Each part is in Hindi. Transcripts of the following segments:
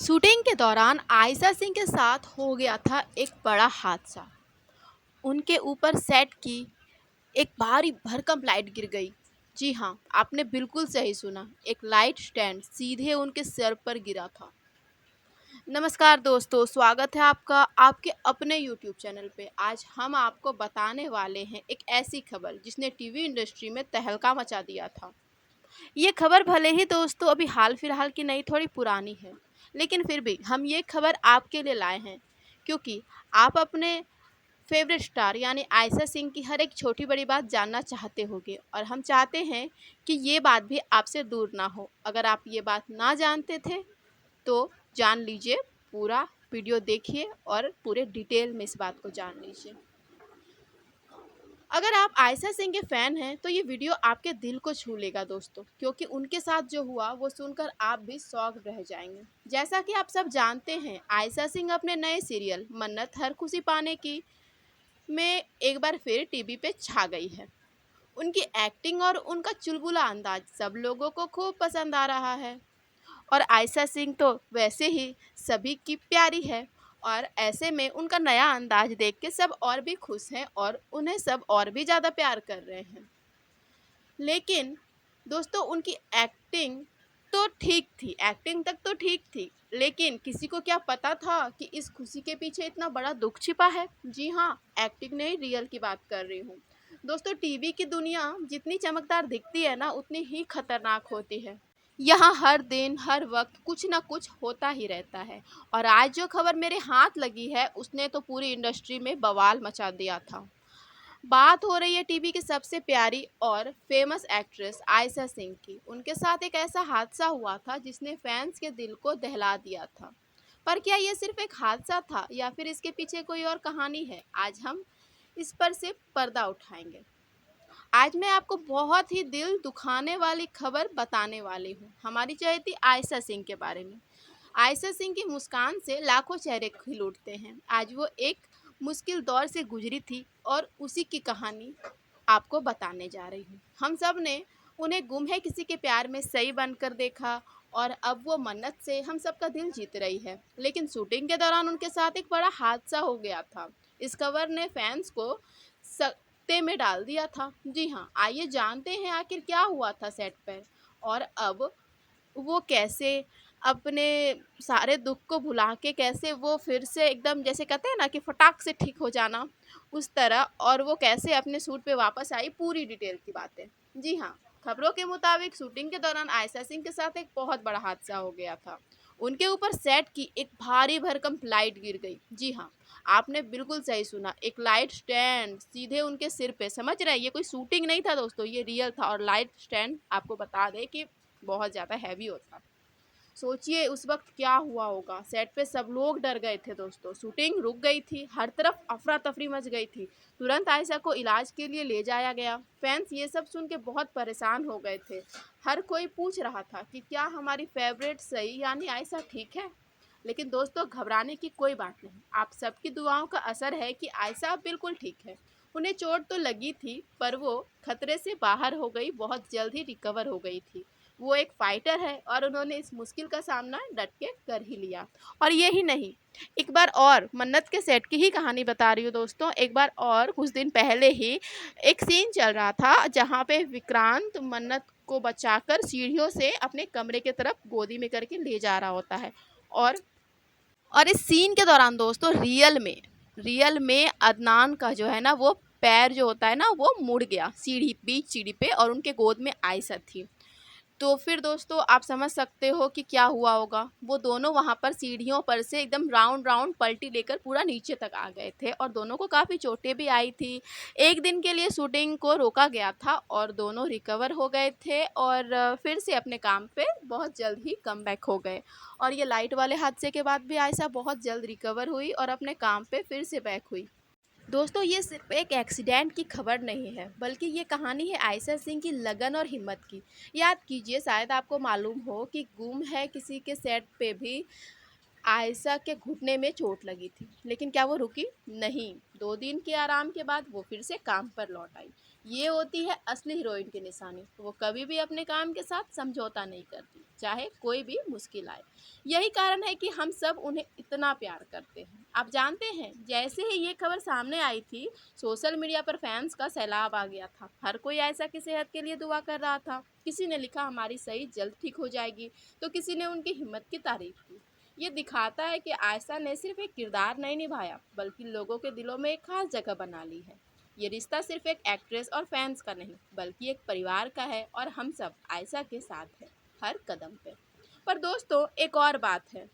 शूटिंग के दौरान आयशा सिंह के साथ हो गया था एक बड़ा हादसा। उनके ऊपर सेट की एक भारी भरकम लाइट गिर गई। जी हाँ, आपने बिल्कुल सही सुना। एक लाइट स्टैंड सीधे उनके सिर पर गिरा था। नमस्कार दोस्तों, स्वागत है आपका आपके अपने YouTube चैनल पे। आज हम आपको बताने वाले हैं एक ऐसी खबर जिसने टीवी इंडस्ट्री में तहलका मचा दिया था। ये खबर भले ही दोस्तों अभी हाल फिलहाल की नहीं, थोड़ी पुरानी है, लेकिन फिर भी हम ये खबर आपके लिए लाए हैं क्योंकि आप अपने फेवरेट स्टार यानी आयशा सिंह की हर एक छोटी बड़ी बात जानना चाहते होंगे और हम चाहते हैं कि ये बात भी आपसे दूर ना हो। अगर आप ये बात ना जानते थे तो जान लीजिए, पूरा वीडियो देखिए और पूरे डिटेल में इस बात को जान लीजिए। अगर आप आयशा सिंह के फैन हैं तो ये वीडियो आपके दिल को छू लेगा दोस्तों, क्योंकि उनके साथ जो हुआ वो सुनकर आप भी शॉक रह जाएंगे। जैसा कि आप सब जानते हैं, आयशा सिंह अपने नए सीरियल मन्नत हर खुशी पाने की में एक बार फिर टीवी पे छा गई है। उनकी एक्टिंग और उनका चुलबुला अंदाज सब लोगों को खूब पसंद आ रहा है और आयशा सिंह तो वैसे ही सभी की प्यारी है। और ऐसे में उनका नया अंदाज देख के सब और भी खुश हैं और उन्हें सब और भी ज़्यादा प्यार कर रहे हैं। लेकिन दोस्तों, उनकी एक्टिंग तो ठीक थी, एक्टिंग तक तो ठीक थी, लेकिन किसी को क्या पता था कि इस खुशी के पीछे इतना बड़ा दुख छिपा है। जी हाँ, एक्टिंग नहीं, रियल की बात कर रही हूँ दोस्तों। टीवी की दुनिया जितनी चमकदार दिखती है ना, उतनी ही खतरनाक होती है। यहाँ हर दिन हर वक्त कुछ ना कुछ होता ही रहता है और आज जो खबर मेरे हाथ लगी है उसने तो पूरी इंडस्ट्री में बवाल मचा दिया था। बात हो रही है टीवी की सबसे प्यारी और फेमस एक्ट्रेस आयशा सिंह की। उनके साथ एक ऐसा हादसा हुआ था जिसने फैंस के दिल को दहला दिया था। पर क्या ये सिर्फ एक हादसा था या फिर इसके पीछे कोई और कहानी है? आज हम इस पर से पर्दा उठाएंगे। आज मैं आपको बहुत ही दिल दुखाने वाली खबर बताने वाली हूँ, हमारी चहेती आयशा सिंह के बारे में। आयशा सिंह की मुस्कान से लाखों चेहरे खिल उठते हैं। आज वो एक मुश्किल दौर से गुजरी थी और उसी की कहानी आपको बताने जा रही हूँ। हम सब ने उन्हें गुम है किसी के प्यार में सही बनकर देखा और अब वो मन्नत से हम सबका दिल जीत रही है। लेकिन शूटिंग के दौरान उनके साथ एक बड़ा हादसा हो गया था। इस खबर ने फैंस को सकते में डाल दिया था। जी हाँ, आइए जानते हैं आखिर क्या हुआ था सेट पर और अब वो कैसे अपने सारे दुख को भुला के कैसे वो फिर से एकदम, जैसे कहते हैं ना कि फटाक से ठीक हो जाना, उस तरह, और वो कैसे अपने सूट पे वापस आई, पूरी डिटेल की बातें। जी हाँ, खबरों के मुताबिक शूटिंग के दौरान आयशा सिंह के साथ एक बहुत बड़ा हादसा हो गया था। उनके ऊपर सेट की एक भारी भरकम लाइट गिर गई। जी हाँ, आपने बिल्कुल सही सुना, एक लाइट स्टैंड सीधे उनके सिर पे। समझ रहे हैं, ये कोई शूटिंग नहीं था दोस्तों, ये रियल था। और लाइट स्टैंड आपको बता दें कि बहुत ज़्यादा हैवी होता। सोचिए उस वक्त क्या हुआ होगा। सेट पे सब लोग डर गए थे दोस्तों, शूटिंग रुक गई थी, हर तरफ अफरा तफरी मच गई थी। तुरंत आयशा को इलाज के लिए ले जाया गया। फैंस ये सब सुन के बहुत परेशान हो गए थे। हर कोई पूछ रहा था कि क्या हमारी फेवरेट सही यानी आयशा ठीक है। लेकिन दोस्तों, घबराने की कोई बात नहीं, आप सबकी दुआओं का असर है कि आयशा अब बिल्कुल ठीक है। उन्हें चोट तो लगी थी पर वो खतरे से बाहर हो गई, बहुत जल्द ही रिकवर हो गई थी। वो एक फाइटर है और उन्होंने इस मुश्किल का सामना डट के कर ही लिया। और ये ही नहीं, एक बार और मन्नत के सेट की ही कहानी बता रही हूँ दोस्तों। एक बार और कुछ दिन पहले ही एक सीन चल रहा था जहाँ पे विक्रांत मन्नत को बचाकर सीढ़ियों से अपने कमरे की तरफ गोदी में करके ले जा रहा होता है। और और इस सीन के दौरान दोस्तों रियल में अदनान का जो है ना, वो पैर जो होता है ना, वो मुड़ गया बीच सीढ़ी पे, और उनके गोद में आयशा थी। तो फिर दोस्तों आप समझ सकते हो कि क्या हुआ होगा। वो दोनों वहाँ पर सीढ़ियों पर से एकदम राउंड राउंड पलटी लेकर पूरा नीचे तक आ गए थे और दोनों को काफ़ी चोटें भी आई थी। एक दिन के लिए शूटिंग को रोका गया था और दोनों रिकवर हो गए थे और फिर से अपने काम पे बहुत जल्द ही कमबैक हो गए। और ये लाइट वाले हादसे के बाद भी आयशा बहुत जल्द रिकवर हुई और अपने काम पे फिर से बैक हुई। दोस्तों, ये सिर्फ एक एक्सीडेंट की खबर नहीं है, बल्कि ये कहानी है आयशा सिंह की लगन और हिम्मत की। याद कीजिए, शायद आपको मालूम हो कि गुम है किसी के सेट पे भी आयशा के घुटने में चोट लगी थी, लेकिन क्या वो रुकी? नहीं। 2 दिन के आराम के बाद वो फिर से काम पर लौट आई। ये होती है असली हीरोइन की निशानी। वो कभी भी अपने काम के साथ समझौता नहीं करती, चाहे कोई भी मुश्किल आए। यही कारण है कि हम सब उन्हें इतना प्यार करते हैं। आप जानते हैं, जैसे ही ये खबर सामने आई थी, सोशल मीडिया पर फैंस का सैलाब आ गया था। हर कोई आयशा की सेहत के लिए दुआ कर रहा था। किसी ने लिखा हमारी सही जल्द ठीक हो जाएगी, तो किसी ने उनकी हिम्मत की तारीफ की। ये दिखाता है कि आयशा ने सिर्फ एक किरदार नहीं निभाया, बल्कि लोगों के दिलों में एक खास जगह बना ली है। ये रिश्ता सिर्फ एक एक्ट्रेस और फैंस का नहीं, बल्कि एक परिवार का है, और हम सब आयशा के साथ हैं हर कदम पे। पर दोस्तों, एक और बात है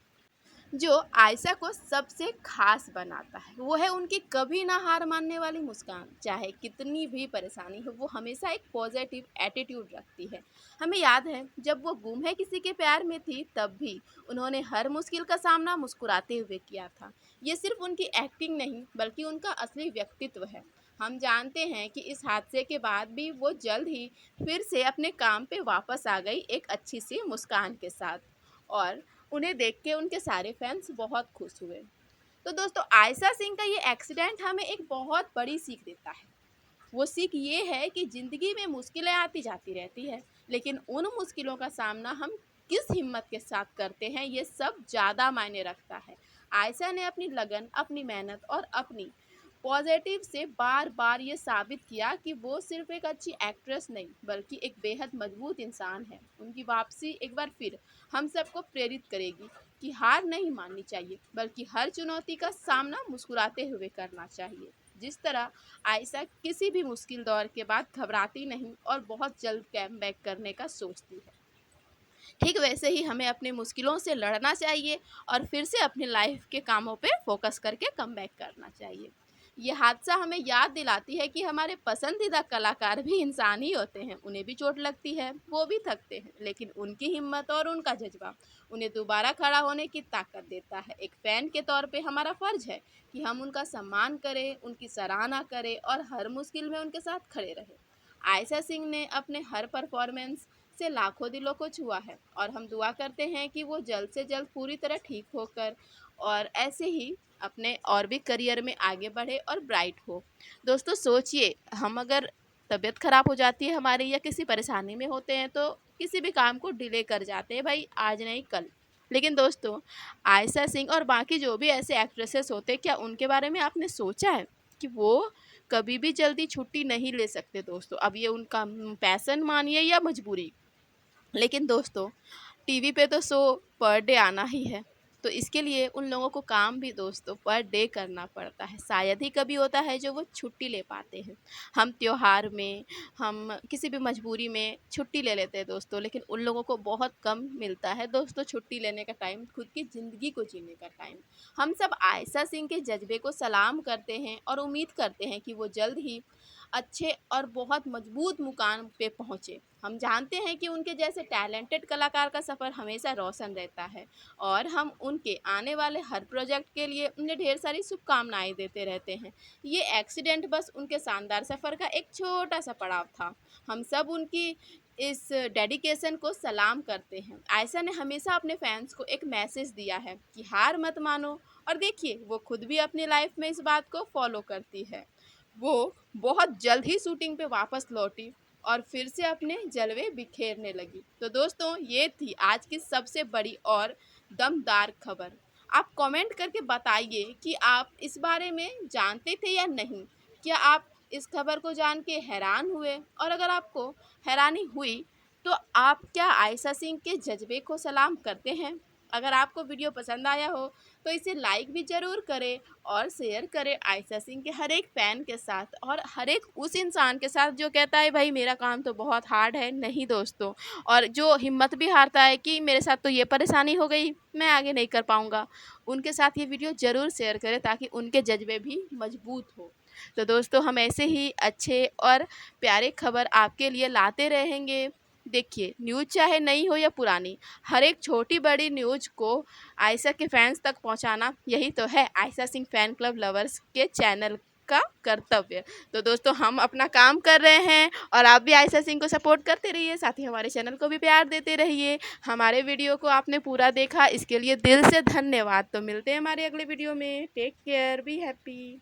जो आयशा को सबसे खास बनाता है, वो है उनकी कभी ना हार मानने वाली मुस्कान। चाहे कितनी भी परेशानी हो, वो हमेशा एक पॉजिटिव एटीट्यूड रखती है। हमें याद है, जब वो गुम है किसी के प्यार में थी, तब भी उन्होंने हर मुश्किल का सामना मुस्कुराते हुए किया था। ये सिर्फ उनकी एक्टिंग नहीं, बल्कि उनका असली व्यक्तित्व है। हम जानते हैं कि इस हादसे के बाद भी वो जल्द ही फिर से अपने काम पे वापस आ गई, एक अच्छी सी मुस्कान के साथ। और उन्हें देख के उनके सारे फैंस बहुत खुश हुए। तो दोस्तों, आयशा सिंह का ये एक्सीडेंट हमें एक बहुत बड़ी सीख देता है। वो सीख ये है कि ज़िंदगी में मुश्किलें आती जाती रहती है, लेकिन उन मुश्किलों का सामना हम किस हिम्मत के साथ करते हैं, ये सब ज़्यादा मायने रखता है। आयशा ने अपनी लगन, अपनी मेहनत और अपनी पॉजिटिव से बार बार ये साबित किया कि वो सिर्फ एक अच्छी एक्ट्रेस नहीं, बल्कि एक बेहद मजबूत इंसान है। उनकी वापसी एक बार फिर हम सबको प्रेरित करेगी कि हार नहीं माननी चाहिए, बल्कि हर चुनौती का सामना मुस्कुराते हुए करना चाहिए। जिस तरह आयशा किसी भी मुश्किल दौर के बाद घबराती नहीं और बहुत जल्द कैम बैक करने का सोचती है, ठीक वैसे ही हमें अपनी मुश्किलों से लड़ना चाहिए और फिर से अपनी लाइफ के कामों पे फोकस करके कम बैक करना चाहिए। ये हादसा हमें याद दिलाती है कि हमारे पसंदीदा कलाकार भी इंसान ही होते हैं, उन्हें भी चोट लगती है, वो भी थकते हैं, लेकिन उनकी हिम्मत और उनका जज्बा उन्हें दोबारा खड़ा होने की ताकत देता है। एक फ़ैन के तौर पे हमारा फ़र्ज है कि हम उनका सम्मान करें, उनकी सराहना करें और हर मुश्किल में उनके साथ खड़े रहें। आयशा सिंह ने अपने हर परफॉर्मेंस से लाखों दिलों को छुआ है, और हम दुआ करते हैं कि वो जल्द से जल्द पूरी तरह ठीक होकर और ऐसे ही अपने और भी करियर में आगे बढ़े और ब्राइट हो। दोस्तों, सोचिए, हम अगर तबीयत ख़राब हो जाती है हमारी या किसी परेशानी में होते हैं, तो किसी भी काम को डिले कर जाते हैं, भाई आज नहीं कल। लेकिन दोस्तों, आयशा सिंह और बाकी जो भी ऐसे एक्ट्रेसेस होते हैं, क्या उनके बारे में आपने सोचा है कि वो कभी भी जल्दी छुट्टी नहीं ले सकते दोस्तों? अब ये उनका पैशन मानिए या मजबूरी, लेकिन दोस्तों, टीवी पे तो शो पर डे आना ही है, तो इसके लिए उन लोगों को काम भी दोस्तों पर डे करना पड़ता है। शायद ही कभी होता है जो वो छुट्टी ले पाते हैं। हम त्योहार में, हम किसी भी मजबूरी में छुट्टी ले लेते हैं दोस्तों, लेकिन उन लोगों को बहुत कम मिलता है दोस्तों छुट्टी लेने का टाइम, खुद की ज़िंदगी को जीने का टाइम। हम सब आयशा सिंह के जज्बे को सलाम करते हैं और उम्मीद करते हैं कि वो जल्द ही अच्छे और बहुत मजबूत मुकाम पे पहुँचे। हम जानते हैं कि उनके जैसे टैलेंटेड कलाकार का सफ़र हमेशा रोशन रहता है, और हम उनके आने वाले हर प्रोजेक्ट के लिए उन्हें ढेर सारी शुभकामनाएं देते रहते हैं। ये एक्सीडेंट बस उनके शानदार सफ़र का एक छोटा सा पड़ाव था। हम सब उनकी इस डेडिकेशन को सलाम करते हैं। आयशा ने हमेशा अपने फैंस को एक मैसेज दिया है कि हार मत मानो, और देखिए, वो खुद भी अपनी लाइफ में इस बात को फॉलो करती है। वो बहुत जल्द ही शूटिंग पे वापस लौटी और फिर से अपने जलवे बिखेरने लगी। तो दोस्तों, ये थी आज की सबसे बड़ी और दमदार खबर। आप कमेंट करके बताइए कि आप इस बारे में जानते थे या नहीं। क्या आप इस खबर को जान के हैरान हुए? और अगर आपको हैरानी हुई, तो आप क्या आयशा सिंह के जज्बे को सलाम करते हैं? अगर आपको वीडियो पसंद आया हो, तो इसे लाइक भी ज़रूर करें और शेयर करें आयशा सिंह के हर एक फ़ैन के साथ, और हर एक उस इंसान के साथ जो कहता है भाई मेरा काम तो बहुत हार्ड है। नहीं दोस्तों, और जो हिम्मत भी हारता है कि मेरे साथ तो ये परेशानी हो गई, मैं आगे नहीं कर पाऊँगा, उनके साथ ये वीडियो ज़रूर शेयर करें ताकि उनके जज्बे भी मजबूत हो। तो दोस्तों, हम ऐसे ही अच्छे और प्यारे खबर आपके लिए लाते रहेंगे। देखिए, न्यूज़ चाहे नई हो या पुरानी, हर एक छोटी बड़ी न्यूज़ को आयशा के फैंस तक पहुंचाना, यही तो है Ayesha Singh fan club lovers के चैनल का कर्तव्य। तो दोस्तों, हम अपना काम कर रहे हैं और आप भी आयशा सिंह को सपोर्ट करते रहिए, साथ ही हमारे चैनल को भी प्यार देते रहिए। हमारे वीडियो को आपने पूरा देखा, इसके लिए दिल से धन्यवाद। तो मिलते हैं हमारे अगले वीडियो में। Take care, be happy.